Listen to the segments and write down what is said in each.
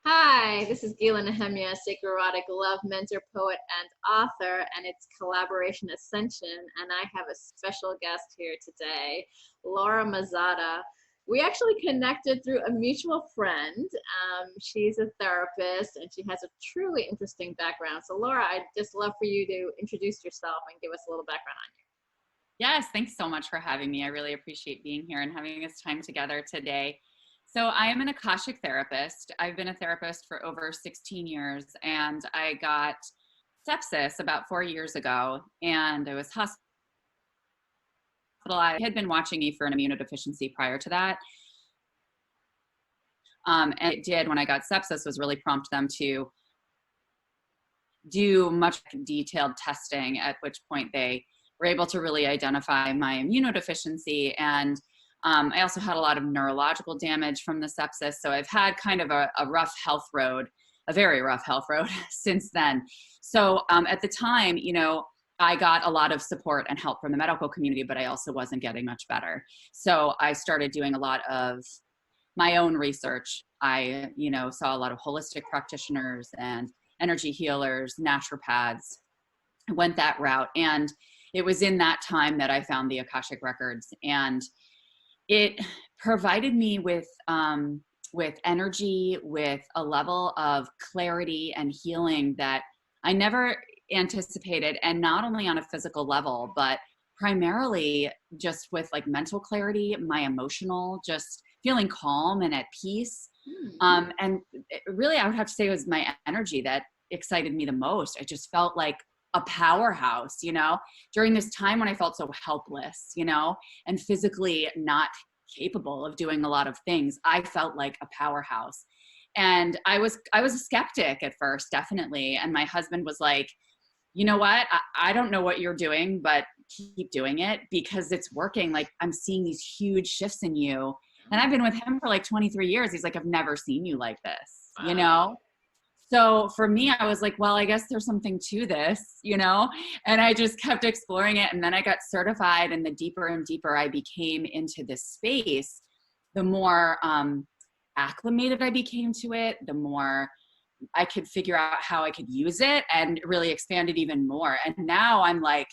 Hi, this is Gila, sacred erotic love mentor, poet, and author, and it's collaboration Ascension. And I have a special guest here today, Laura Mazzota. We actually connected through a mutual friend. She's a therapist, and she has a truly interesting background. So, Laura, I'd just love for you to introduce yourself and give us a little background on you. Yes, thanks so much for having me. I really appreciate being here and having this time together today. So I am an Akashic Therapist. I've been a therapist for over 16 years, and I got sepsis about 4 years ago, and I was hospitalized. I had been watching E for an immunodeficiency prior to that. And it did, when I got sepsis, was really prompt them to do much detailed testing, at which point they were able to really identify my immunodeficiency. And I also had a lot of neurological damage from the sepsis. So I've had kind of a rough health road, a very rough health road since then. So at the time, I got a lot of support and help from the medical community, but I also wasn't getting much better. So I started doing a lot of my own research. I, saw a lot of holistic practitioners and energy healers, naturopaths. I went that route. And it was in that time that I found the Akashic Records, and it provided me with energy, with a level of clarity and healing that I never anticipated. And not only on a physical level, but primarily just with like mental clarity, my emotional, just feeling calm and at peace. And really, I would have to say it was my energy that excited me the most. I just felt like a powerhouse, during this time when I felt so helpless, and physically not capable of doing a lot of things. I felt like a powerhouse. And I was a skeptic at first, definitely. And my husband was like, you know what? I don't know what you're doing, but keep doing it because it's working. Like, I'm seeing these huge shifts in you. And I've been with him for like 23 years. He's like, I've never seen you like this, So for me, I was like, well, I guess there's something to this, and I just kept exploring it. And then I got certified, and the deeper and deeper I became into this space, the more acclimated I became to it, the more I could figure out how I could use it and really expand it even more. And now I'm like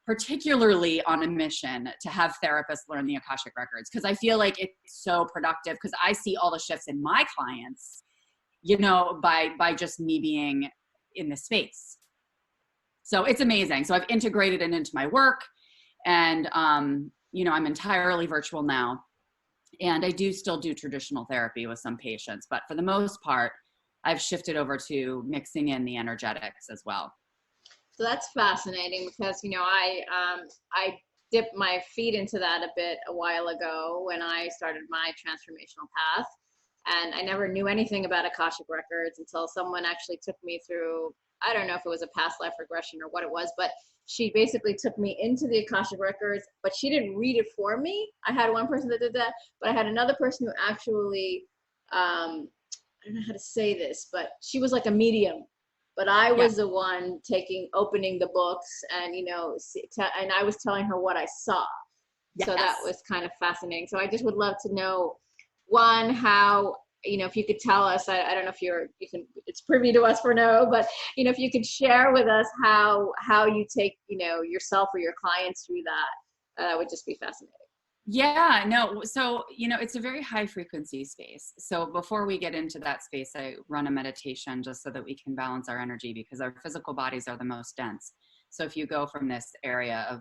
particularly on a mission to have therapists learn the Akashic Records, because I feel like it's so productive, because I see all the shifts in my clients, by just me being in the space. So it's amazing. So I've integrated it into my work, and, I'm entirely virtual now, and I do still do traditional therapy with some patients, but for the most part, I've shifted over to mixing in the energetics as well. So that's fascinating because, I dipped my feet into that a bit a while ago when I started my transformational path. And I never knew anything about Akashic Records until someone actually took me through, I don't know if it was a past life regression or what it was, but she basically took me into the Akashic Records, but she didn't read it for me. I had one person that did that, but I had another person who actually, I don't know how to say this, but she was like a medium. But I was the one opening the books and, and I was telling her what I saw. Yes. So that was kind of fascinating. So I just would love to know, one, how, if you could tell us, I don't know if it's privy to us for no, but, if you could share with us how you take, yourself or your clients through that would just be fascinating. Yeah, no. So, it's a very high frequency space. So before we get into that space, I run a meditation just so that we can balance our energy, because our physical bodies are the most dense. So if you go from this area of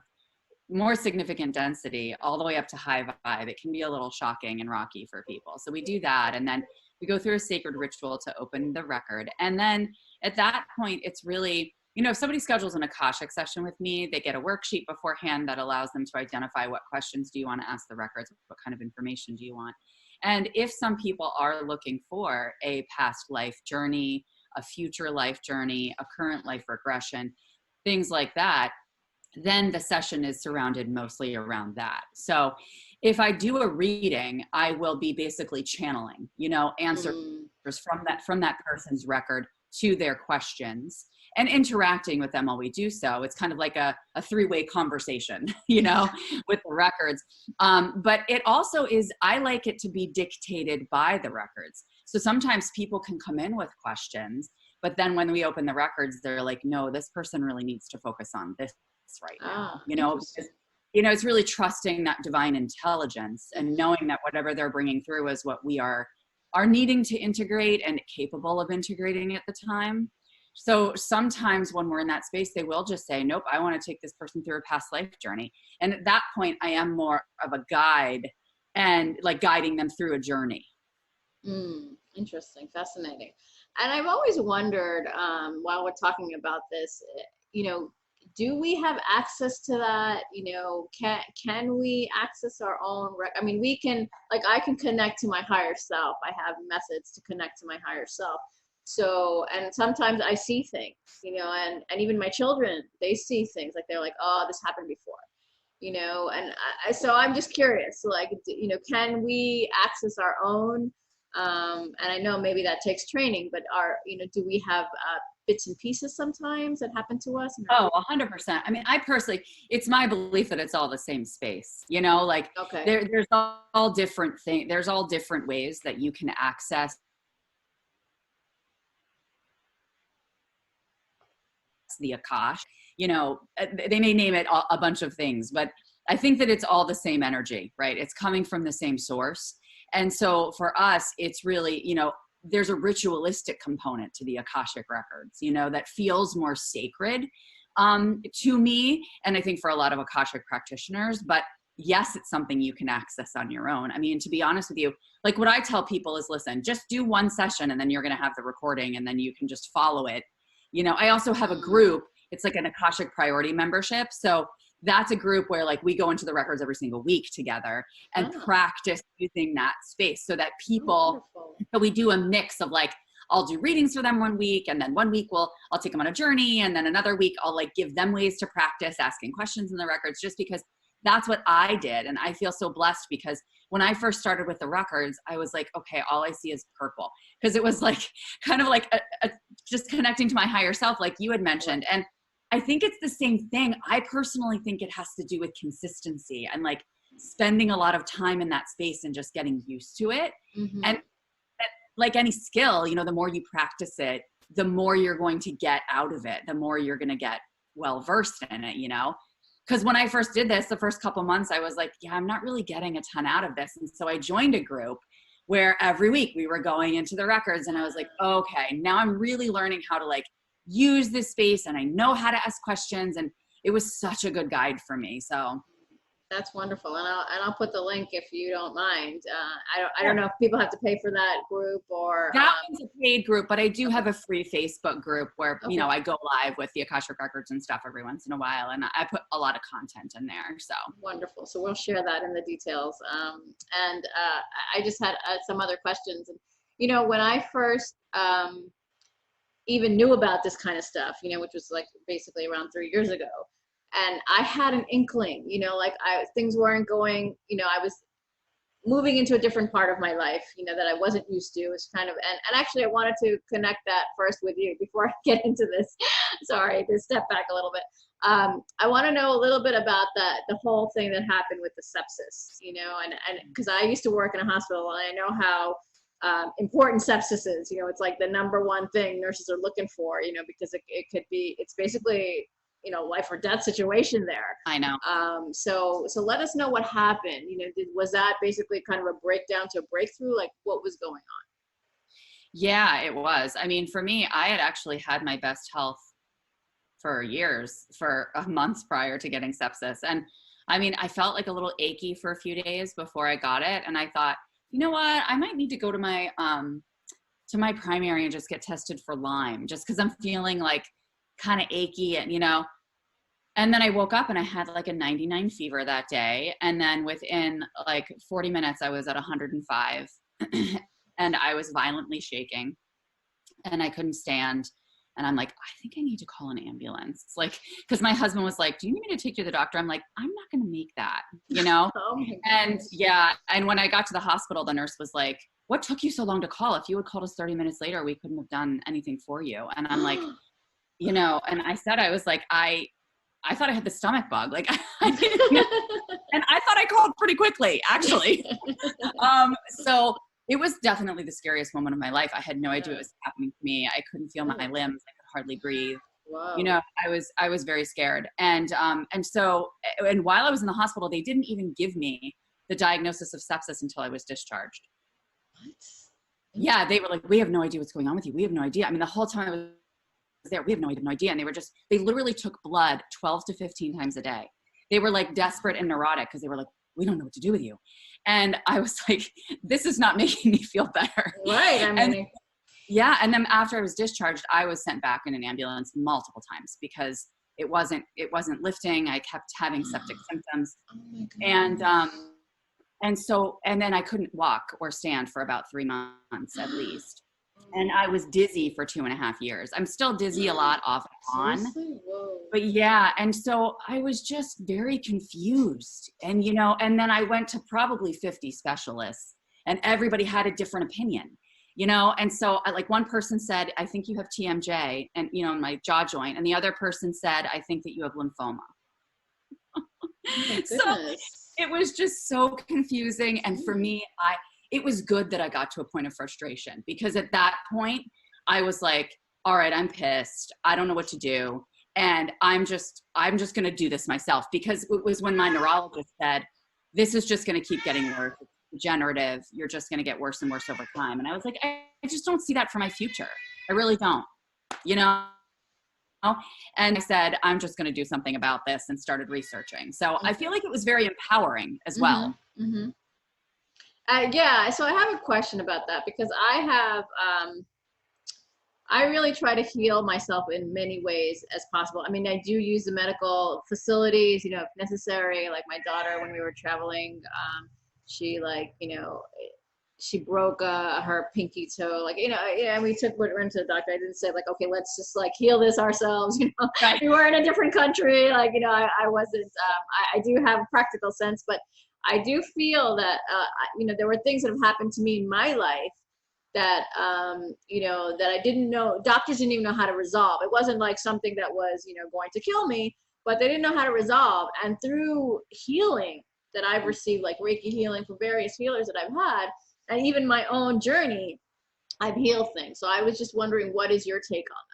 more significant density all the way up to high vibe, it can be a little shocking and rocky for people. So we do that. And then we go through a sacred ritual to open the record. And then at that point, it's really, if somebody schedules an Akashic session with me, they get a worksheet beforehand that allows them to identify what questions do you want to ask the records, what kind of information do you want. And if some people are looking for a past life journey, a future life journey, a current life regression, things like that, then the session is surrounded mostly around that. So if I do a reading, I will be basically channeling, answers from that person's record to their questions and interacting with them while we do so. It's kind of like a three-way conversation, with the records. But it also is, I like it to be dictated by the records. So sometimes people can come in with questions, but then when we open the records, they're like, no, this person really needs to focus on this right now, because, it's really trusting that divine intelligence and knowing that whatever they're bringing through is what we are needing to integrate and capable of integrating at the time. So sometimes when we're in that space, they will just say, nope, I want to take this person through a past life journey. And at that point, I am more of a guide and like guiding them through a journey. Interesting. Fascinating. And I've always wondered, while we're talking about this, do we have access to that? Can we access our own, I mean, we can, like, I can connect to my higher self. I have methods to connect to my higher self. So, and sometimes I see things, and even my children, they see things like, they're like, oh, this happened before, and so I'm just curious, like, can we access our own, and I know maybe that takes training, but do we have bits and pieces sometimes that happen to us? Oh, 100%. I mean, I personally, it's my belief that it's all the same space, like there's all different things. There's all different ways that you can access the Akash. They may name it a bunch of things, but I think that it's all the same energy, right? It's coming from the same source. And so for us, it's really, there's a ritualistic component to the Akashic Records, that feels more sacred to me. And I think for a lot of Akashic practitioners, but yes, it's something you can access on your own. I mean, to be honest with you, like what I tell people is, listen, just do one session and then you're going to have the recording and then you can just follow it. I also have a group. It's like an Akashic Priority membership. So that's a group where like we go into the records every single week together and practice using that space so that people, so we do a mix of like, I'll do readings for them one week, and then one week I'll take them on a journey, and then another week I'll like give them ways to practice asking questions in the records, just because that's what I did. And I feel so blessed because when I first started with the records, I was like, okay, all I see is purple. Because it was like, kind of like just connecting to my higher self, like you had mentioned. And I think it's the same thing. I personally think it has to do with consistency and like spending a lot of time in that space and just getting used to it. And like any skill, the more you practice it, the more you're going to get out of it, the more you're going to get well versed in it, Because when I first did this, the first couple months, I was like, yeah, I'm not really getting a ton out of this. And so I joined a group where every week we were going into the records, and I was like, okay, now I'm really learning how to like use this space, and I know how to ask questions, and it was such a good guide for me. So that's wonderful. And I'll put the link if you don't mind. I don't know if people have to pay for that group or. That one's a paid group, but I do have a free Facebook group where, I go live with the Akashic Records and stuff every once in a while. And I put a lot of content in there. So wonderful. So we'll share that in the details. And I just had some other questions. And, when I first even knew about this kind of stuff, which was like basically around 3 years ago. And I had an inkling, like things weren't going, I was moving into a different part of my life, that I wasn't used to. It's kind of, and actually I wanted to connect that first with you before I get into this. Sorry, to step back a little bit. I want to know a little bit about the whole thing that happened with the sepsis, and because I used to work in a hospital, and I know how important sepsis is. It's like the number one thing nurses are looking for, because it could be, it's basically, life or death situation there. I know. So let us know what happened. Was that basically kind of a breakdown to a breakthrough? Like, what was going on? Yeah, it was. I mean, for me, I had actually had my best health for years, for months prior to getting sepsis. And I mean, I felt like a little achy for a few days before I got it. And I thought, you know what, I might need to go to my primary and just get tested for Lyme, just because I'm feeling like kind of achy and, and then I woke up and I had like a 99 fever that day. And then within like 40 minutes, I was at 105 and I was violently shaking and I couldn't stand. And I'm like, I think I need to call an ambulance. It's like, because my husband was like, do you need me to take you to the doctor? I'm like, I'm not going to make that, And yeah. And when I got to the hospital, the nurse was like, what took you so long to call? If you had called us 30 minutes later, we couldn't have done anything for you. And I'm like, and I said, I was like, I thought I had the stomach bug. Like, I didn't know. And I thought I called pretty quickly, actually. So It was definitely the scariest moment of my life. I had no idea Yeah. what was happening to me. I couldn't feel my limbs. I could hardly breathe. Wow. You know, I was very scared. And so, and while I was in the hospital, they didn't even give me the diagnosis of sepsis until I was discharged. What? Yeah. They were like, we have no idea what's going on with you. We have no idea. I mean, the whole time I was there, we have no idea. And they literally took blood 12 to 15 times a day. They were like desperate and neurotic because they were like, we don't know what to do with you. And I was like, this is not making me feel better. Right. I mean, yeah. And then after I was discharged, I was sent back in an ambulance multiple times because it wasn't lifting. I kept having septic symptoms. oh my God. And then I couldn't walk or stand for about 3 months at least. And I was dizzy for 2.5 years. I'm still dizzy a lot off and on. Seriously? Whoa. But yeah, and so I was just very confused. And, you know, and then I went to probably 50 specialists and everybody had a different opinion, you know? And so like one person said, I think you have TMJ and, you know, my jaw joint. And the other person said, I think that you have lymphoma. Oh So it was just so confusing. And for me, it was good that I got to a point of frustration because at that point I was like, all right, I'm pissed. I don't know what to do. And I'm just going to do this myself because it was when my neurologist said, this is just going to keep getting worse. It's degenerative. You're just going to get worse and worse over time. And I was like, I just don't see that for my future. I really don't, you know? And I said, I'm just going to do something about this and started researching. So I feel like it was very empowering as well. Mm-hmm. Yeah, so I have a question about that because I really try to heal myself in many ways as possible. I mean, I do use the medical facilities, you know, if necessary. Like my daughter, when we were traveling, she she broke her pinky toe, like, you know, and we went to the doctor. I didn't say like, okay, let's just like heal this ourselves, you know. Right. We were in a different country, like, you know, I wasn't, I do have a practical sense, but I do feel that, you know, there were things that have happened to me in my life that, you know, that I didn't know, doctors didn't even know how to resolve. It wasn't like something that was, you know, going to kill me, but they didn't know how to resolve. And through healing that I've received, like Reiki healing from various healers that I've had, and even my own journey, I've healed things. So I was just wondering, what is your take on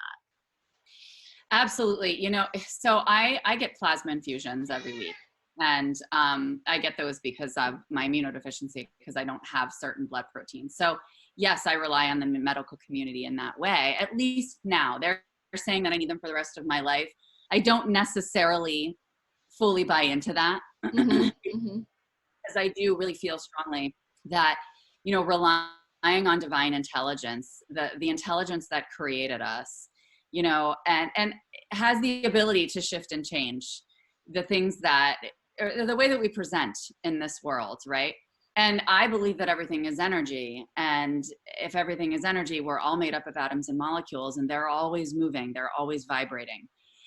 that? Absolutely. You know, so I get plasma infusions every week. And I get those because of my immunodeficiency, because I don't have certain blood proteins. So yes, I rely on the medical community in that way, at least now. They're saying that I need them for the rest of my life. I don't necessarily fully buy into that because I do really feel strongly that, you know, relying on divine intelligence, the intelligence that created us, you know, and has the ability to shift and change the things that, or the way that we present in this world, right? And I believe that everything is energy. And if everything is energy, we're all made up of atoms and molecules, and they're always moving, they're always vibrating.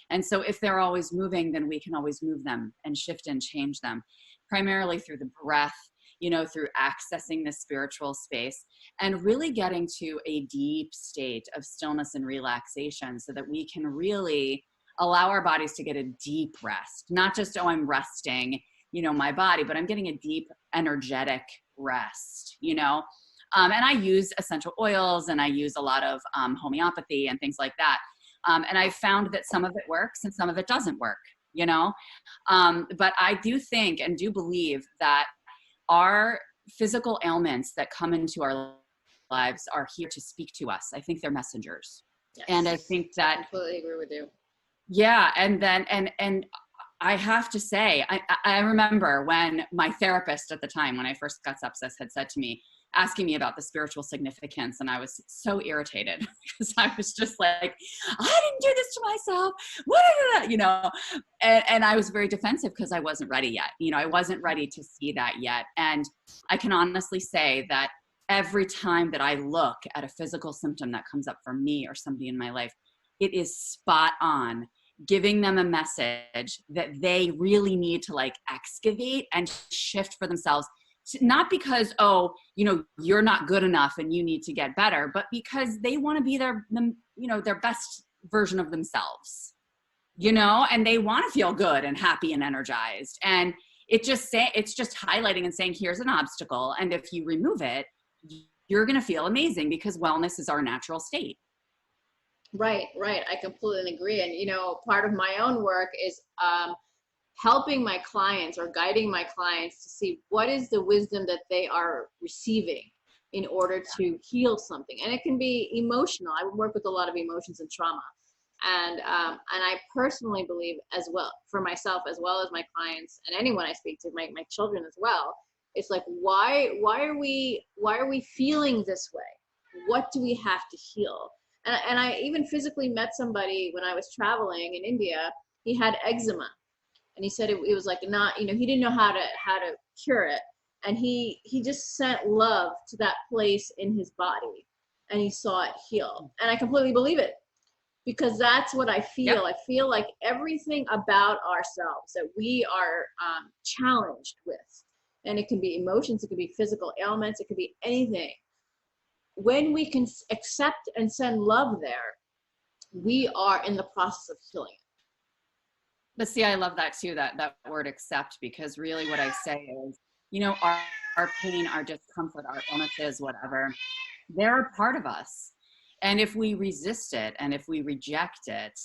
And so if they're always moving, then we can always move them and shift and change them, primarily through the breath, you know, through accessing the spiritual space and really getting to a deep state of stillness and relaxation so that we can really allow our bodies to get a deep rest, not just, oh, I'm resting, you know, my body, but I'm getting a deep energetic rest, you know? And I use essential oils and I use a lot of homeopathy and things like that. And I've found that some of it works and some of it doesn't work, you know? But I do think and do believe that our physical ailments that come into our lives are here to speak to us. I think they're messengers. Yes. And I think that I completely agree with you. Yeah. And then, and I have to say, I remember when my therapist at the time, when I first got sepsis, had said to me, asking me about the spiritual significance. And I was so irritated because I was just like, I didn't do this to myself. What is that? You know, and I was very defensive because I wasn't ready yet. You know, I wasn't ready to see that yet. And I can honestly say that every time that I look at a physical symptom that comes up for me or somebody in my life, it is spot on, giving them a message that they really need to like excavate and shift for themselves. Not because, oh, you know, you're not good enough and you need to get better, but because they want to be their best version of themselves, you know, and they want to feel good and happy and energized. And it's just highlighting and saying, here's an obstacle. And if you remove it, you're going to feel amazing because wellness is our natural state. Right, right. I completely agree. And, you know, part of my own work is helping my clients or guiding my clients to see what is the wisdom that they are receiving in order to heal something. And it can be emotional. I work with a lot of emotions and trauma. And I personally believe as well, for myself, as well as my clients and anyone I speak to, my children as well, it's like, why are we feeling this way? What do we have to heal? And I even physically met somebody when I was traveling in India. He had eczema, and he said it was like not, you know, he didn't know how to cure it, and he just sent love to that place in his body, and he saw it heal. And I completely believe it, because that's what I feel. Yep. I feel like everything about ourselves that we are challenged with, and it can be emotions, it can be physical ailments, it could be anything. When we can accept and send love there, we are in the process of healing. But see, I love that too, that word accept, because really what I say is, you know, our pain, our discomfort, our illnesses, whatever, they're a part of us. And if we resist it and if we reject it,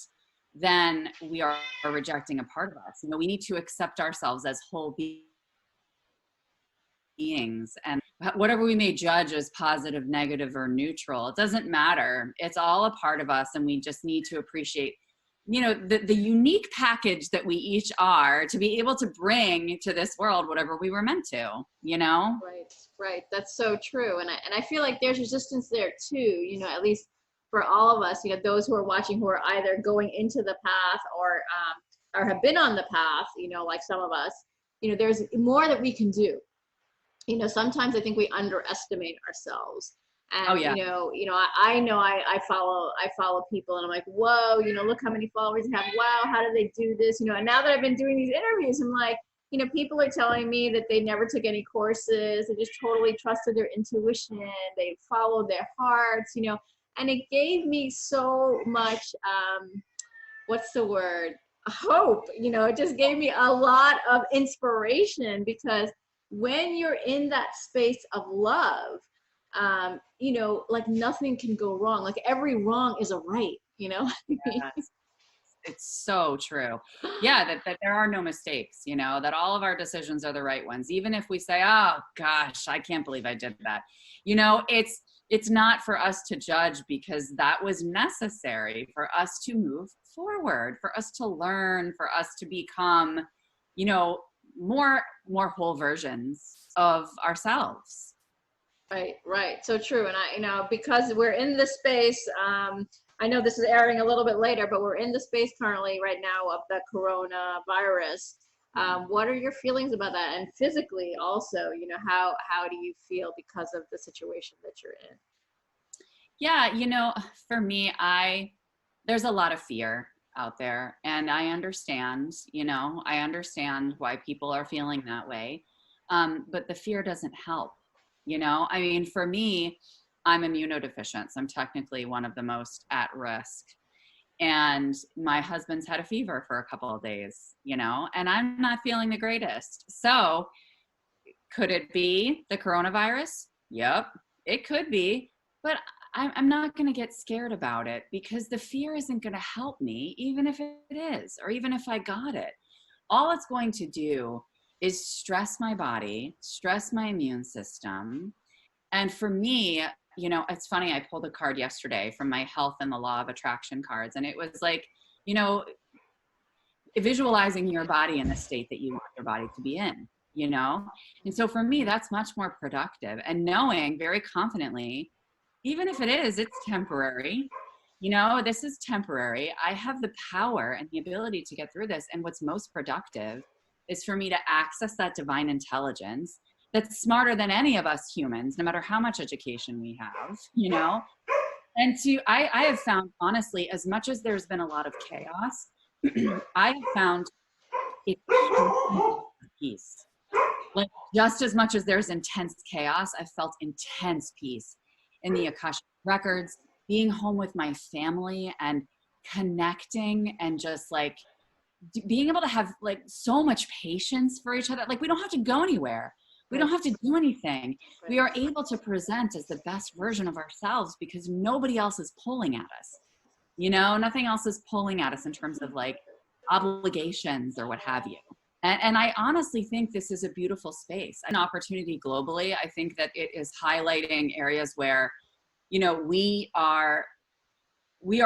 then we are rejecting a part of us. You know, we need to accept ourselves as whole beings, and whatever we may judge as positive, negative, or neutral, it doesn't matter. It's all a part of us, and we just need to appreciate, you know, the unique package that we each are to be able to bring to this world whatever we were meant to, you know? Right. That's so true. And I feel like there's resistance there too, you know, at least for all of us, you know, those who are watching who are either going into the path or have been on the path, you know, like some of us, you know, there's more that we can do. You know, sometimes I think we underestimate ourselves. And, oh, yeah. you know, I know I follow people, and I'm like, whoa, you know, look how many followers they have. Wow, how do they do this? You know, and now that I've been doing these interviews, I'm like, you know, people are telling me that they never took any courses. They just totally trusted their intuition. They followed their hearts, you know, and it gave me so much, what's the word? Hope. You know, it just gave me a lot of inspiration, because when you're in that space of love, you know, like nothing can go wrong. Like every wrong is a right, you know? Yes. It's so true. Yeah, that there are no mistakes, you know, that all of our decisions are the right ones. Even if we say, oh gosh, I can't believe I did that. You know, it's not for us to judge, because that was necessary for us to move forward, for us to learn, for us to become, you know, more whole versions of ourselves. Right. So true. And I, you know, because we're in the space, I know this is airing a little bit later, but we're in the space currently right now of the coronavirus. What are your feelings about that? And physically also, you know, how do you feel because of the situation that you're in? Yeah, you know, for me, there's a lot of fear out there, and I understand, you know, I understand why people are feeling that way. But the fear doesn't help, you know? I mean, for me, I'm immunodeficient, so I'm technically one of the most at risk. And my husband's had a fever for a couple of days, you know, and I'm not feeling the greatest. So could it be the coronavirus? Yep, it could be, but I'm not going to get scared about it, because the fear isn't going to help me, even if it is, or even if I got it. All it's going to do is stress my body, stress my immune system. And for me, you know, it's funny, I pulled a card yesterday from my health and the law of attraction cards. And it was like, you know, visualizing your body in the state that you want your body to be in, you know? And so for me, that's much more productive. And knowing very confidently, even if it's temporary, you know, this is temporary. I have the power and the ability to get through this. And what's most productive is for me to access that divine intelligence that's smarter than any of us humans, no matter how much education we have, you know? And I have found, honestly, as much as there's been a lot of chaos, I have found it's peace. Like, just as much as there's intense chaos, I've felt intense peace in the Akashic Records, being home with my family and connecting, and just like being able to have like so much patience for each other. Like, we don't have to go anywhere. We Right. don't have to do anything. We Right. are able to present as the best version of ourselves because nobody else is pulling at us. Nothing else is pulling at us in terms of like obligations or what have you. And I honestly think this is a beautiful space, an opportunity globally. I think that it is highlighting areas where, we are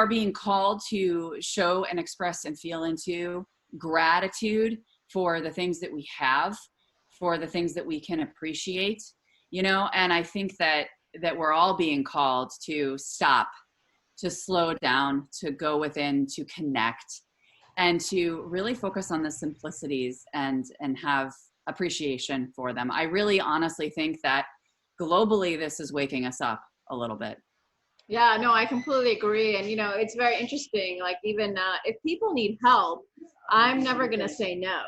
being called to show and express and feel into gratitude for the things that we have, for the things that we can appreciate, and I think that we're all being called to stop, to slow down, to go within, to connect, and to really focus on the simplicities and have appreciation for them. I really honestly think that globally this is waking us up a little bit. Yeah, no, I completely agree. And, it's very interesting. Like, even if people need help, I'm never going to say no.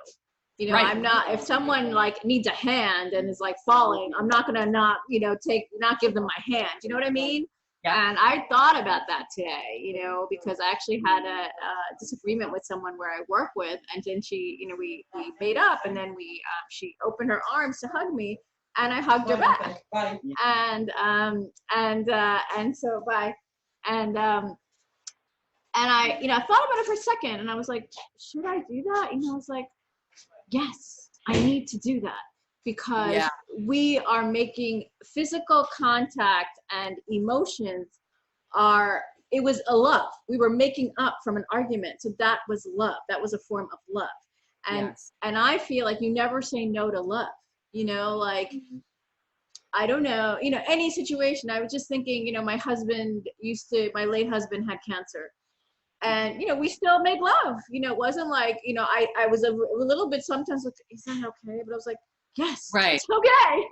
Right. I'm not, if someone like needs a hand and is like falling, I'm not going to not, not give them my hand. You know what I mean? Yeah. And I thought about that today, because I actually had a disagreement with someone where I work with, and then she, we made up, and then she opened her arms to hug me, and I hugged her back. Bye. And so bye. And I, I thought about it for a second, and I was like, should I do that? I was like, yes, I need to do that, because we are making physical contact, and emotions it was a love. We were making up from an argument. So that was love. That was a form of love. And I feel like you never say no to love, like, I don't know, any situation. I was just thinking, my late husband had cancer. And, we still made love. It wasn't like, I was a little bit sometimes like, is that okay? But I was like, yes, right. It's okay.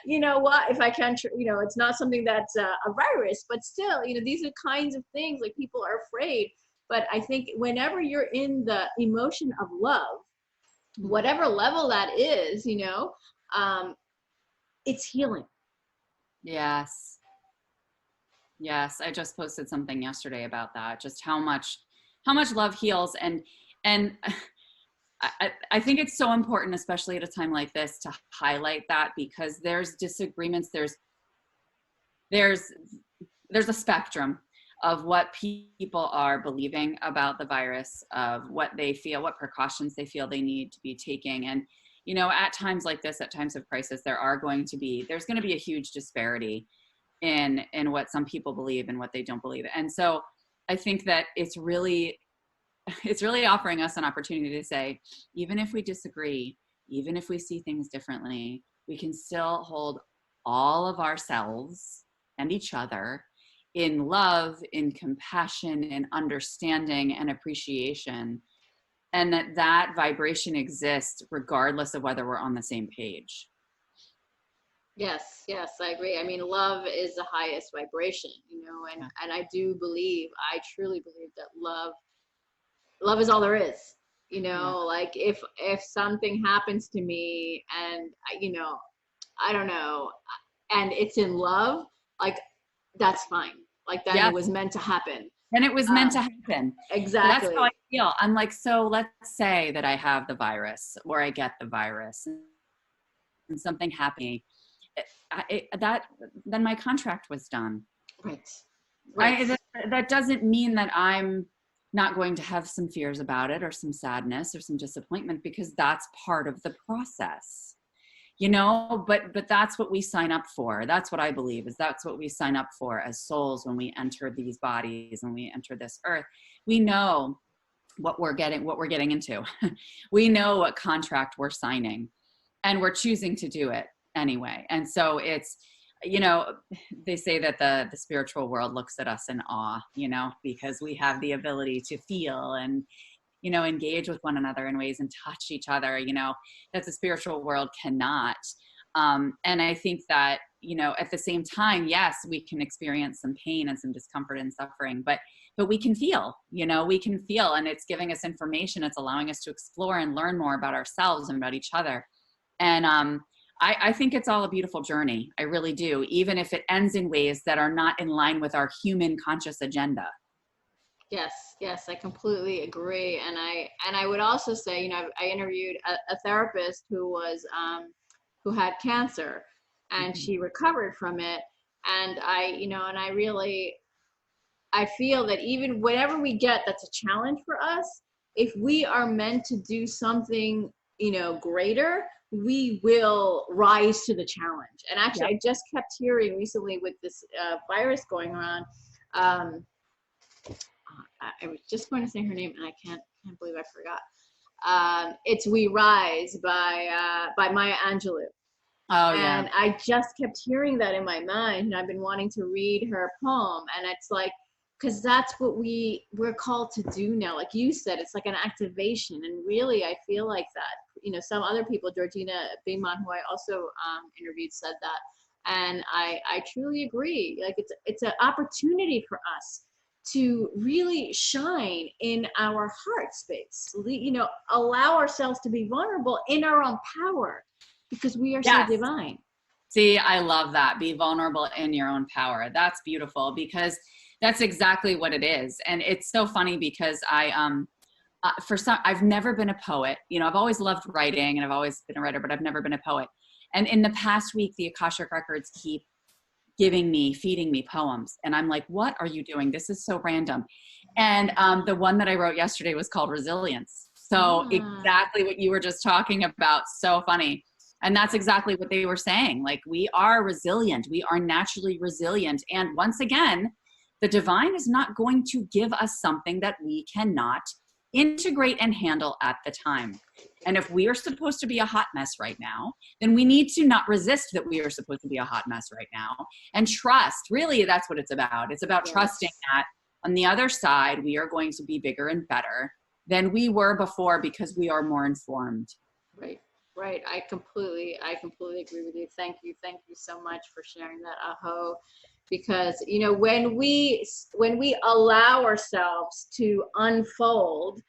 You know what, if I can, it's not something that's a virus, but still, these are kinds of things, like, people are afraid. But I think whenever you're in the emotion of love, whatever level that is, it's healing. Yes. I just posted something yesterday about that, just how much love heals. And I think it's so important, especially at a time like this, to highlight that, because there's disagreements. There's a spectrum of what people are believing about the virus, of what they feel, what precautions they feel they need to be taking. And, at times like this, at times of crisis, there's going to be a huge disparity in what some people believe and what they don't believe. And so I think that it's really offering us an opportunity to say, even if we disagree, even if we see things differently, we can still hold all of ourselves and each other in love, in compassion, in understanding and appreciation, and that vibration exists regardless of whether we're on the same page. Yes, I agree. I mean, love is the highest vibration, and I truly believe that love is all there is, like, if something happens to me and, I don't know, and it's in love, like, that's fine. Like, that it was meant to happen. And it was meant to happen. Exactly. So that's how I feel. I'm like, so let's say that I have the virus, or I get the virus, and something happened. Then my contract was done. Right. That doesn't mean that I'm not going to have some fears about it, or some sadness, or some disappointment, because that's part of the process. But that's what we sign up for. That's what I believe is that's what we sign up for as souls when we enter these bodies and we enter this earth. We know what we're getting into. We know what contract we're signing, and we're choosing to do it anyway. And so it's, they say that the spiritual world looks at us in awe, because we have the ability to feel and, engage with one another in ways, and touch each other, that the spiritual world cannot. And I think that, at the same time, yes, we can experience some pain and some discomfort and suffering, but we can feel, and it's giving us information. It's allowing us to explore and learn more about ourselves and about each other. And I think it's all a beautiful journey. I really do, even if it ends in ways that are not in line with our human conscious agenda. Yes, I completely agree. And I would also say, I interviewed a therapist who was who had cancer, and Mhm. she recovered from it. And I really, I feel that even whatever we get that's a challenge for us, if we are meant to do something, greater, we will rise to the challenge. And actually, Yep. I just kept hearing recently with this virus going on. Um, I was just going to say her name, and I can't believe I forgot. It's "We Rise" by Maya Angelou. Oh yeah. And I just kept hearing that in my mind, and I've been wanting to read her poem. And it's like, because that's what we're called to do now. Like you said, it's like an activation. And really, I feel like that. Some other people, Georgina Bingman, who I also interviewed, said that, and I truly agree. Like it's an opportunity for us to really shine in our heart space. Allow ourselves to be vulnerable in our own power, because we are so Yes. divine. See, I love that. Be vulnerable in your own power. That's beautiful, because that's exactly what it is. And it's so funny because I've never been a poet. I've always loved writing and I've always been a writer, but I've never been a poet. And in the past week, the Akashic Records keep feeding me poems. And I'm like, what are you doing? This is so random. And the one that I wrote yesterday was called Resilience. So exactly what you were just talking about. So funny. And that's exactly what they were saying. Like, we are resilient. We are naturally resilient. And once again, the divine is not going to give us something that we cannot integrate and handle at the time. And if we are supposed to be a hot mess right now, then we need to not resist that we are supposed to be a hot mess right now, and trust. Really, that's what it's about. It's about trusting that on the other side, we are going to be bigger and better than we were before, because we are more informed. Right. Right. I completely agree with you. Thank you. Thank you so much for sharing that, Aho. Because, when we allow ourselves to unfold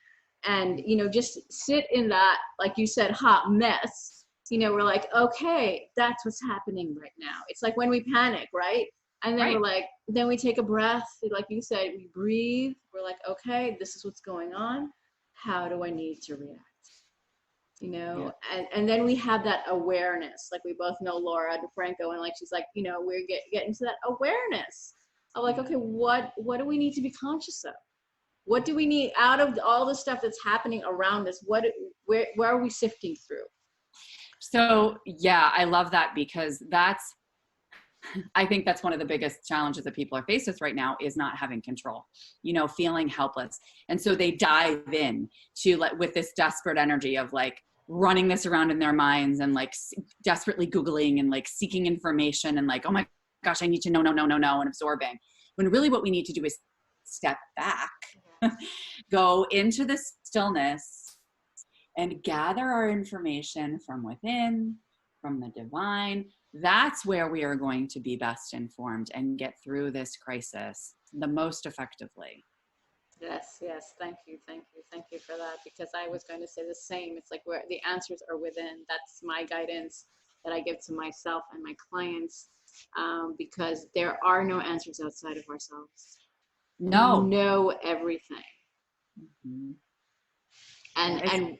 and, just sit in that, like you said, hot mess, we're like, okay, that's what's happening right now. It's like when we panic, right? And then Right. we're like, then we take a breath, like you said, we breathe. We're like, okay, this is what's going on. How do I need to react? Yeah. And then we have that awareness. Like we both know Laura DeFranco, and like she's like, we're getting to that awareness of like, Yeah. okay, what do we need to be conscious of? What do we need out of all the stuff that's happening around us? Where are we sifting through? So yeah, I love that, because I think that's one of the biggest challenges that people are faced with right now, is not having control, feeling helpless. And so they dive in to, like, with this desperate energy of like running this around in their minds and like desperately Googling and like seeking information and like, oh my gosh, I need to know, and absorbing. When really what we need to do is step back, go into the stillness, and gather our information from within, from the divine. That's where we are going to be best informed and get through this crisis the most effectively. Yes, yes. Thank you. Thank you. Thank you for that. Because I was going to say the same. It's like where the answers are within. That's my guidance that I give to myself and my clients, because there are no answers outside of ourselves. We No. know everything. Mm-hmm. And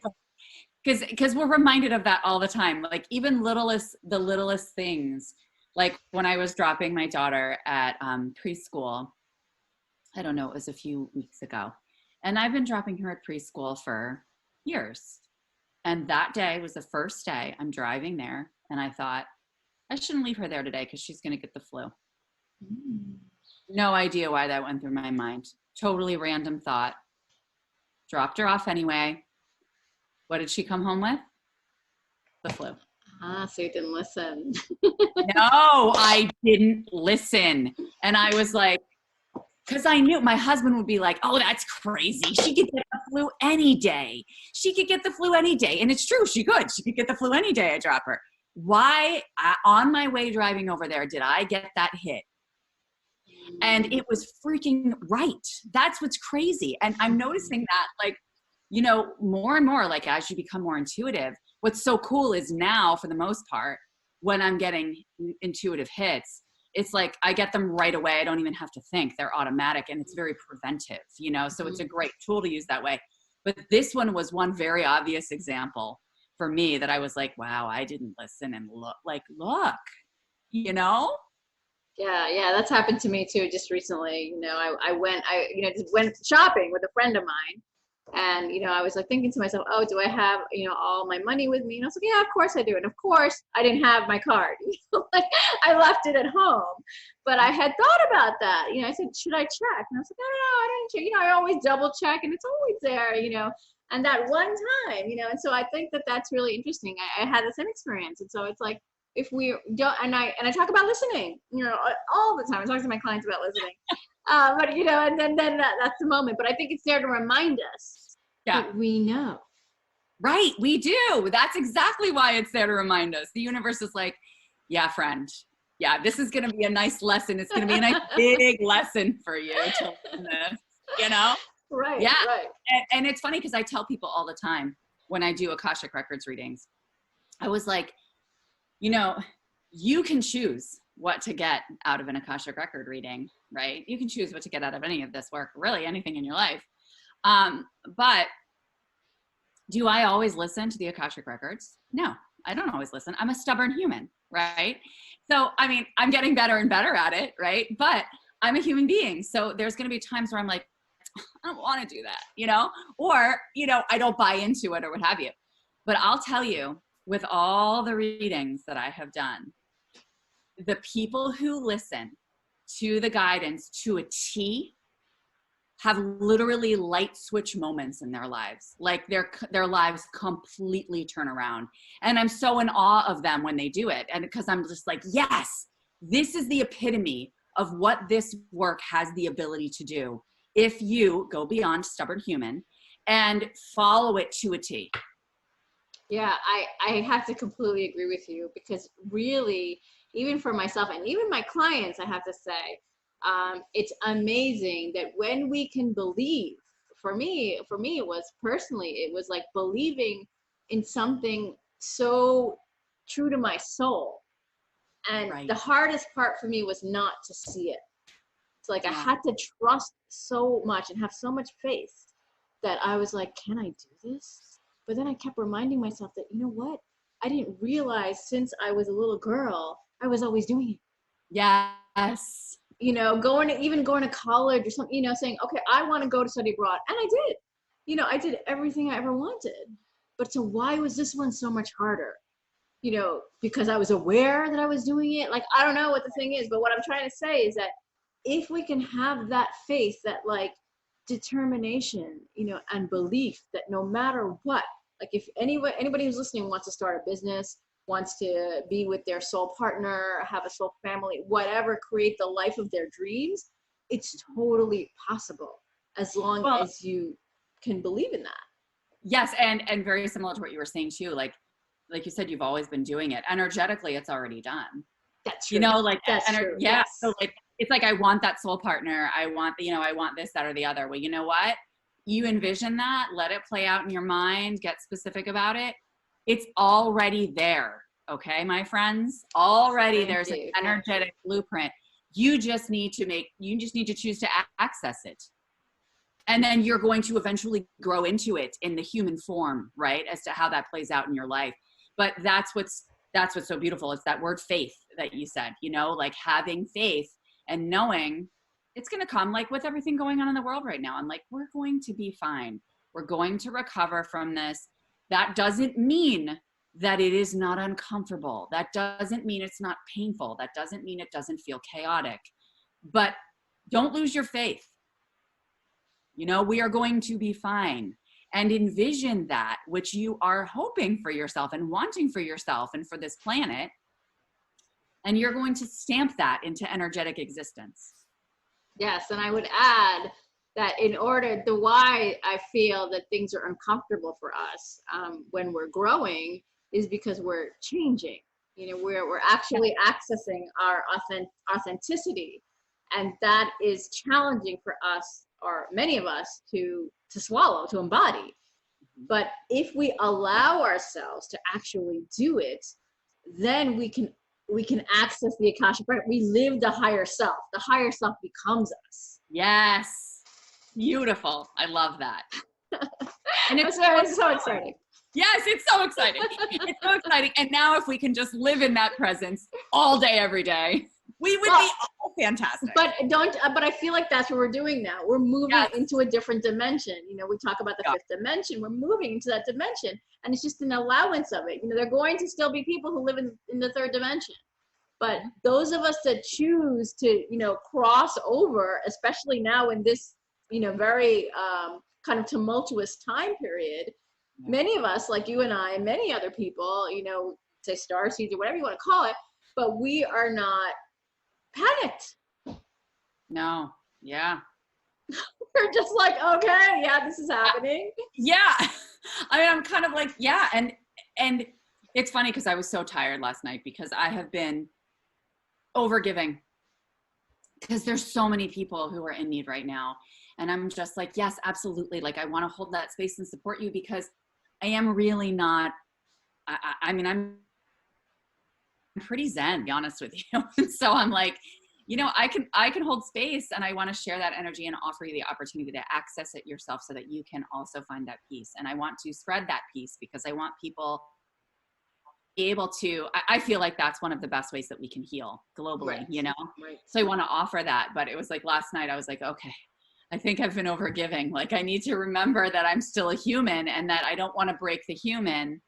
because we're reminded of that all the time. Like even the littlest things. Like when I was dropping my daughter at preschool, I don't know, it was a few weeks ago. And I've been dropping her at preschool for years. And that day was the first day I'm driving there. And I thought, I shouldn't leave her there today because she's going to get the flu. No idea why that went through my mind. Totally random thought. Dropped her off anyway. What did she come home with? The flu. So you didn't listen. No, I didn't listen. And I was like, because I knew my husband would be like, oh, that's crazy. She could get the flu any day. She could get the flu any day. And it's true. She could get the flu any day I drop her. Why, on my way driving over there, did I get that hit? And it was freaking right. That's what's crazy. And I'm noticing that, like, more and more, like as you become more intuitive, what's so cool is now, for the most part, when I'm getting intuitive hits, it's like I get them right away. I don't even have to think. They're automatic, and it's very preventive, so it's a great tool to use that way. But this one was one very obvious example for me that I was like, wow, I didn't listen and look, you know? Yeah, that's happened to me too. Just recently, just went shopping with a friend of mine, and I was like thinking to myself, oh, do I have all my money with me? And I was like, yeah, of course I do. And of course, I didn't have my card. Like I left it at home. But I had thought about that. I said, should I check? And I was like, no, I didn't check. I always double check, and it's always there. And that one time, and so I think that that's really interesting. I had the same experience, and so it's like, if we don't, and I talk about listening, all the time. I talk to my clients about listening, but and then that's the moment. But I think it's there to remind us that we know. Right, we do. That's exactly why it's there to remind us. The universe is like, yeah, friend. Yeah, this is going to be a nice lesson. It's going to be a nice big lesson for you to learn this, Right. Yeah. Right. And it's funny because I tell people all the time when I do Akashic Records readings, I was like, you can choose what to get out of an Akashic record reading, right? You can choose what to get out of any of this work, really anything in your life. But do I always listen to the Akashic records? No, I don't always listen. I'm a stubborn human, right? So, I mean, I'm getting better and better at it, right? But I'm a human being. So there's going to be times where I'm like, I don't want to do that, or, I don't buy into it or what have you. But I'll tell you, with all the readings that I have done, the people who listen to the guidance to a T have literally light switch moments in their lives. Like their lives completely turn around. And I'm so in awe of them when they do it. And because I'm just like, yes, this is the epitome of what this work has the ability to do. If you go beyond stubborn human and follow it to a T. Yeah, I have to completely agree with you, because really, even for myself and even my clients, I have to say, it's amazing that when we can believe, for me, it was like believing in something so true to my soul. And Right. The hardest part for me was not to see it. It's like I had to trust so much and have so much faith that I was like, can I do this? But then I kept reminding myself that, you know what? I didn't realize since I was a little girl, I was always doing it. Yes. Going to college or something, saying, okay, I want to go to study abroad. And I did. I did everything I ever wanted. But so why was this one so much harder? Because I was aware that I was doing it. Like, I don't know what the thing is, but what I'm trying to say is that if we can have that faith, that like determination, and belief that no matter what, like if anybody who's listening wants to start a business, wants to be with their soul partner, have a soul family, whatever, create the life of their dreams, it's totally possible as long as you can believe in that. Yes, and very similar to what you were saying too, like you said, you've always been doing it. Energetically, it's already done. That's true. That's true. Yeah. Yes. So like, it's like, I want that soul partner. I want, I want this, that, or the other. Well, you know what? You envision that, let it play out in your mind, get specific about it. It's already there. Okay, my friends, already there's an energetic blueprint. You just need to choose to access it. And then you're going to eventually grow into it in the human form, right? As to how that plays out in your life. But that's what's so beautiful. It's that word faith that you said, like having faith and knowing it's going to come, like with everything going on in the world right now. I'm like, we're going to be fine. We're going to recover from this. That doesn't mean that it is not uncomfortable. That doesn't mean it's not painful. That doesn't mean it doesn't feel chaotic. But don't lose your faith. We are going to be fine. And envision that which you are hoping for yourself and wanting for yourself and for this planet. And you're going to stamp that into energetic existence. Yes, and I would add that the why I feel that things are uncomfortable for us when we're growing is because we're changing. We're actually accessing our authenticity, and that is challenging for us, or many of us, to swallow, to embody. But if we allow ourselves to actually do it, then we can access the Akashic Records. We live the higher self. The higher self becomes us. Yes. Beautiful. I love that. And it's so exciting. Yes, it's so exciting. It's so exciting. And now if we can just live in that presence all day, every day, we would be all fantastic. But I feel like that's what we're doing now. We're moving into a different dimension. You know, we talk about the fifth dimension. We're moving into that dimension. And it's just an allowance of it. You know, there are going to still be people who live in the third dimension. But those of us that choose to, you know, cross over, especially now in this, you know, very kind of tumultuous time period, many of us, like you and I, and many other people, you know, say starseeds or whatever you want to call it, but we are not panicked. No. Yeah. We're just like, okay, yeah, this is happening. Yeah. I mean, I'm kind of like, yeah. And it's funny because I was so tired last night because I have been overgiving because there's so many people who are in need right now. And I'm just like, yes, absolutely. Like, I want to hold that space and support you because I am really not, I mean, I'm pretty zen, to be honest with you. And so I'm like, you know, I can hold space, and I want to share that energy and offer you the opportunity to access it yourself so that you can also find that peace. And I want to spread that peace because I want people be able to, I feel like that's one of the best ways that we can heal globally, you know? Right. So I want to offer that. But it was like last night I was like, okay, I think I've been overgiving. Like, I need to remember that I'm still a human and that I don't want to break the human,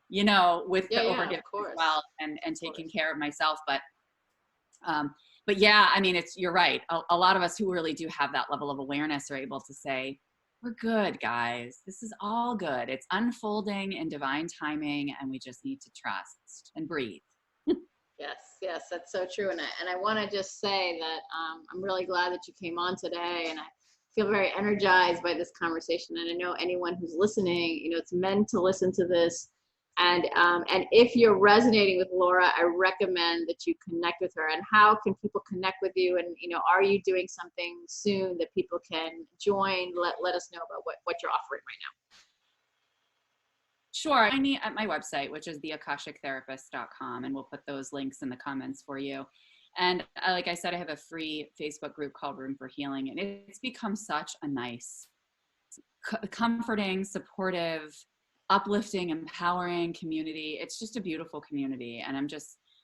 you know, with the overgiving as well, and taking care of myself. But yeah, I mean, you're right. A lot of us who really do have that level of awareness are able to say, we're good, guys. This is all good. It's unfolding in divine timing, and we just need to trust and breathe. Yes, that's so true. And I want to just say that I'm really glad that you came on today, and I feel very energized by this conversation. And I know anyone who's listening, you know, it's meant to listen to this. And if you're resonating with Laura, I recommend that you connect with her. And how can people connect with you? And, you know, are you doing something soon that people can join? Let us know about what you're offering right now. Sure. Find me at my website, which is theakashictherapist.com, and we'll put those links in the comments for you. And like I said, I have a free Facebook group called Room for Healing, and it's become such a nice, comforting, supportive, uplifting, empowering community. It's just a beautiful community, and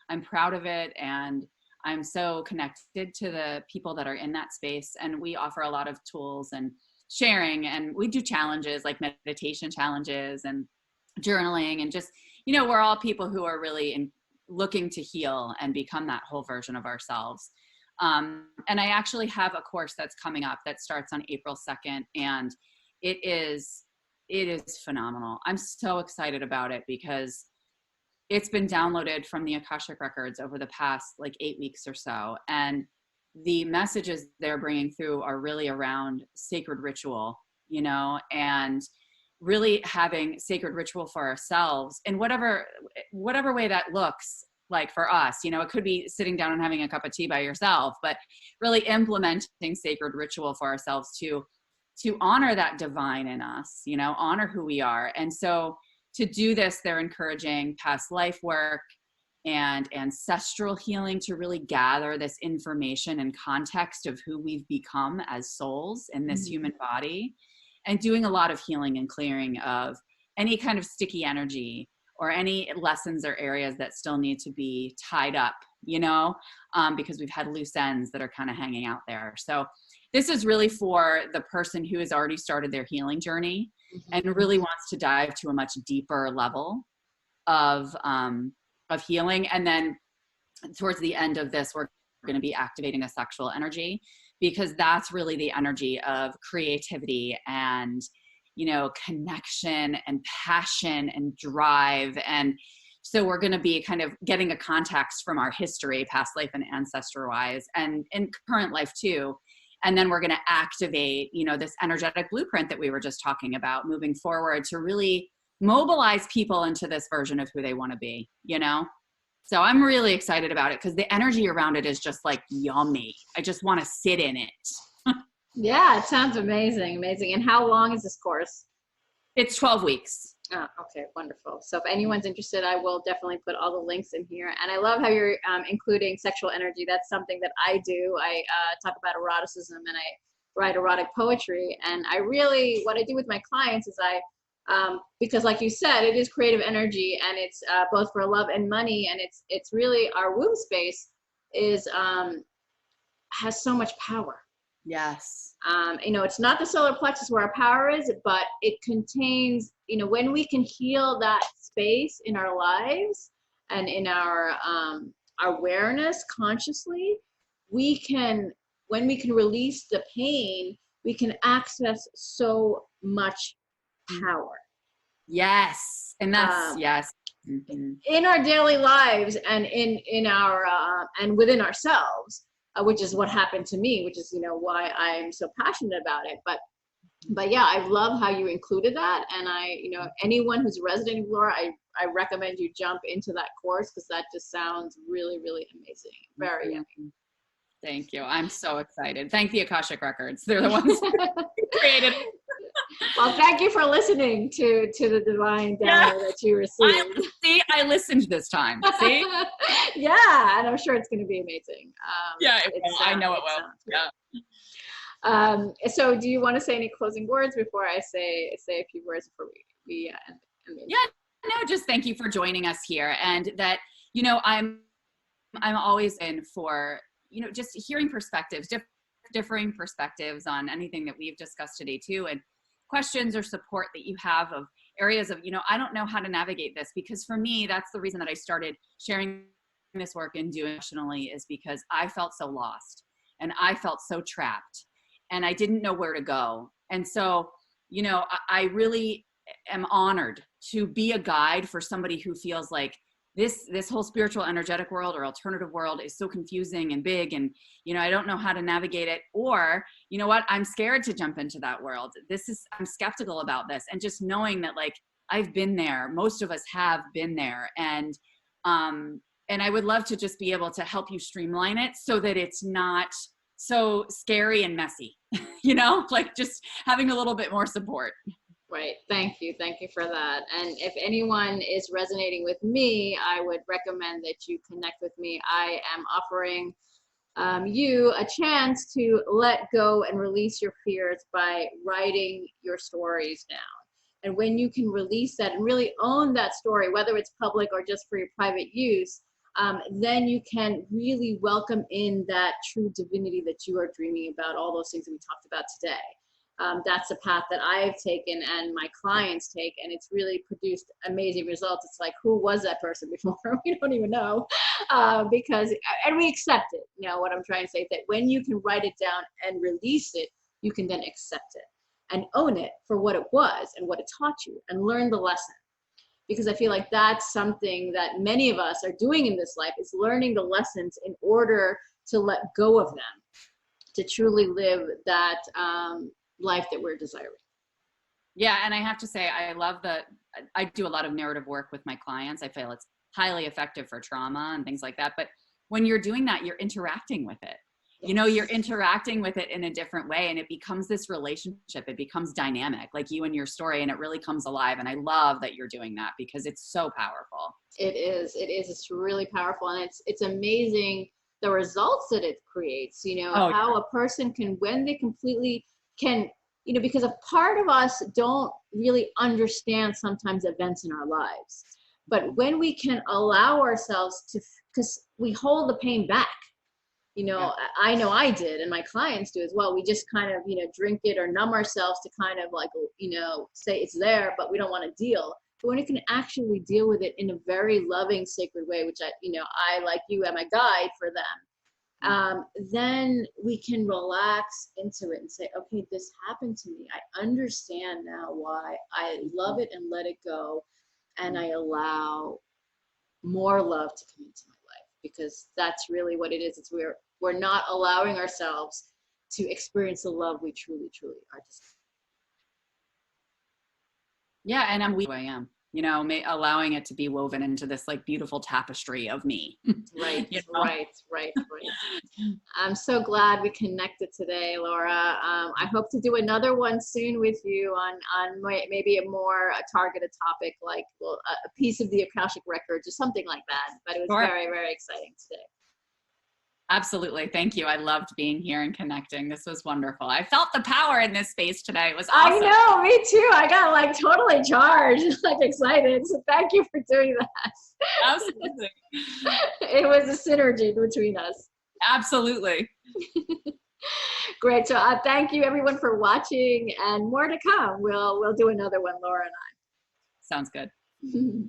I'm proud of it, and I'm so connected to the people that are in that space. And we offer a lot of tools and sharing, and we do challenges like meditation challenges and journaling, and just, you know, we're all people who are really looking to heal and become that whole version of ourselves. And I actually have a course that's coming up that starts on April 2nd, and it is phenomenal. I'm so excited about it because it's been downloaded from the Akashic Records over the past like 8 weeks or so. And the messages they're bringing through are really around sacred ritual, you know, and really having sacred ritual for ourselves in whatever way that looks like for us. You know, it could be sitting down and having a cup of tea by yourself, but really implementing sacred ritual for ourselves to honor that divine in us, you know, honor who we are. And so to do this, they're encouraging past life work and ancestral healing to really gather this information and context of who we've become as souls in this human body, and doing a lot of healing and clearing of any kind of sticky energy or any lessons or areas that still need to be tied up, you know, because we've had loose ends that are kind of hanging out there. So this is really for the person who has already started their healing journey and really wants to dive to a much deeper level of healing. And then towards the end of this, we're going to be activating a sexual energy, because that's really the energy of creativity and, you know, connection and passion and drive. And so we're going to be kind of getting a context from our history, past life and ancestor wise, and in current life too. And then we're going to activate, you know, this energetic blueprint that we were just talking about moving forward to really mobilize people into this version of who they want to be, you know? So I'm really excited about it because the energy around it is just like yummy. I just want to sit in it. Yeah, it sounds amazing. Amazing. And how long is this course? It's 12 weeks. Oh, okay, wonderful. So if anyone's interested, I will definitely put all the links in here. And I love how you're including sexual energy. That's something that I do. I talk about eroticism, and I write erotic poetry. And I really, what I do with my clients is I Because like you said, it is creative energy, and it's both for love and money, and it's really our womb space is has so much power. Yes. You know, it's not the solar plexus where our power is, but it contains, you know, when we can heal that space in our lives and in our awareness consciously, we can, when we can release the pain, we can access so much power. Yes. And that's, yes. Mm-hmm. In our daily lives and in our, and within ourselves. Which is what happened to me, which is, you know, why I'm so passionate about it. But yeah, I love how you included that. And you know, anyone who's resonating with Laura, I recommend you jump into that course, because that just sounds really, really amazing. Very yummy. Thank you. I'm so excited. Thank the Akashic Records. They're the ones who created it. Well, thank you for listening to the divine download that you received. I listened this time. See? Yeah, and I'm sure it's going to be amazing. Yeah, I know it will. Yeah. So do you want to say any closing words before I say a few words before we end? Yeah, no, just thank you for joining us here. And that, you know, I'm always in for, you know, just hearing perspectives, differing perspectives on anything that we've discussed today too, and questions or support that you have of areas of, you know, I don't know how to navigate this, because for me, that's the reason that I started sharing this work and doing it nationally, is because I felt so lost and I felt so trapped and I didn't know where to go. And so, you know, I really am honored to be a guide for somebody who feels like this whole spiritual energetic world or alternative world is so confusing and big, and, you know, I don't know how to navigate it, or, you know what, I'm scared to jump into that world. I'm skeptical about this. And just knowing that, like, I've been there, most of us have been there. And I would love to just be able to help you streamline it so that it's not so scary and messy, you know, like just having a little bit more support. Right. Thank you for that. And if anyone is resonating with me, I would recommend that you connect with me. I am offering you a chance to let go and release your fears by writing your stories down. And when you can release that and really own that story, whether it's public or just for your private use, then you can really welcome in that true divinity that you are dreaming about, all those things that we talked about today. That's a path that I've taken and my clients take, and it's really produced amazing results. It's like, who was that person before? We don't even know, and we accept it. You know, what I'm trying to say is that when you can write it down and release it, you can then accept it and own it for what it was and what it taught you, and learn the lesson. Because I feel like that's something that many of us are doing in this life, is learning the lessons in order to let go of them, to truly live that life that we're desiring. Yeah. And I have to say, I do a lot of narrative work with my clients. I feel it's highly effective for trauma and things like that. But when you're doing that, you're interacting with it. Yes. You know, you're interacting with it in a different way, and it becomes this relationship. It becomes dynamic, like you and your story, and it really comes alive. And I love that you're doing that, because it's so powerful. It is. It's really powerful. And it's amazing the results that it creates, you know, how a person can, when they completely can, you know, because a part of us don't really understand sometimes events in our lives, but when we can allow ourselves to, because we hold the pain back, you know, I know I did, and my clients do as well. We just kind of, you know, drink it or numb ourselves to kind of like, you know, say it's there, but we don't want to deal. But when you can actually deal with it in a very loving, sacred way, which I, like you, am a guide for them, then we can relax into it and say, okay, this happened to me. I understand now why. I love it and let it go. And I allow more love to come into my life, because that's really what it is. It's we're not allowing ourselves to experience the love we truly, truly are. Yeah. And I'm who I am. You know, allowing it to be woven into this like beautiful tapestry of me. Right, you know? Right. I'm so glad we connected today, Laura. I hope to do another one soon with you on maybe a more targeted topic, like a piece of the Akashic Records or something like that. But it was very, very exciting today. Absolutely. Thank you. I loved being here and connecting. This was wonderful. I felt the power in this space today. It was awesome. I know, me too. I got like totally charged, like excited. So thank you for doing that. Absolutely. It was a synergy between us. Absolutely. Great. So thank you everyone for watching, and more to come. We'll do another one, Laura and Sounds good. I.